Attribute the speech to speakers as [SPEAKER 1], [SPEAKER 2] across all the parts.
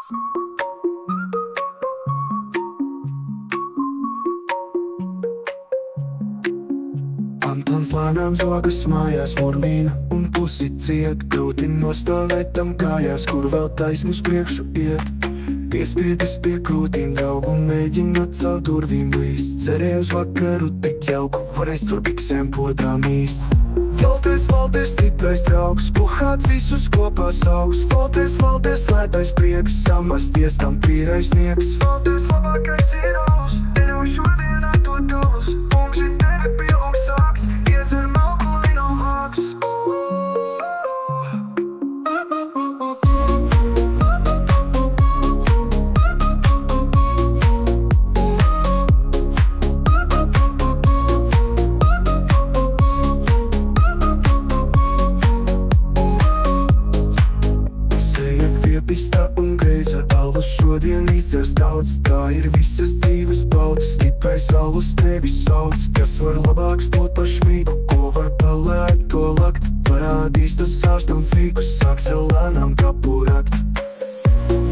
[SPEAKER 1] Antons lēnām zogas mājās murmina un pusi ciet. Grūti nostāvēt tam kājās, kur vēl taisni uz priekšu iet. Piespiedis pie krūtīm draugu un mēģina caur durvīm līst. Cerēju uz vakaru tik jauku, varēs tur piksēm podā mīst. Valties, valties, stiprais draugs, puhāt visus kopā saugs. Valties, valties, lētais prieks, samasties tam tīrais sniegs. Valties, labākais ir alus, teļauj šodien atdot galus. Umži tevi pieaugs sāks, iedzer malku, lai nav vāks. Pista un greiza alus šodien izdzers daudz. Tā ir visas dzīves baudas, stiprais alus tevi sauc. Kas var labāks būt par šmīgu, ko var palēt, to lakt. Parādīs tas ārstam fīkus, sāks jau lēnām kapu rakt.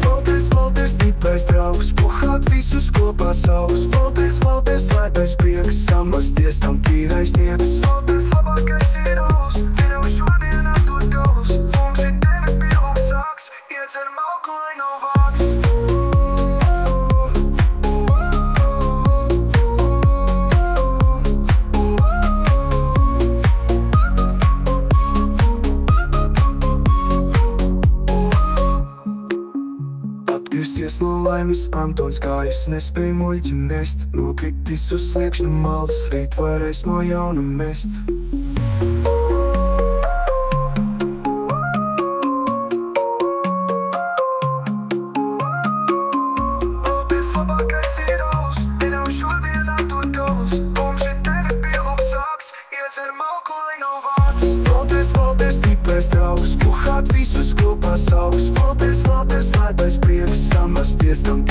[SPEAKER 1] Valties, valties, stiprais draugs, puhāt visus kopā saugs. Valties, valties, lētais prieks, samasties tam tīrais sniegs. Valties, labākais ir alus, tev šodien atdot galus. Umži tevi pieaugs sāks, iedzer malku, lai nav vāks. Apdirsies no laimes, Antons kājas nespēj muļķi nest. Nokritis uz sliekšņa malas, rīt varēs no jauna mest. Labākais ir alus, teļauj šodien atdot galus. Umži tevi pieaugs sāks, iedzer malku, lai nav vāks. Valties, valties, stiprais draugs, puhāt visus kopā saugs. Valties, valties, lētais prieks, samasties tam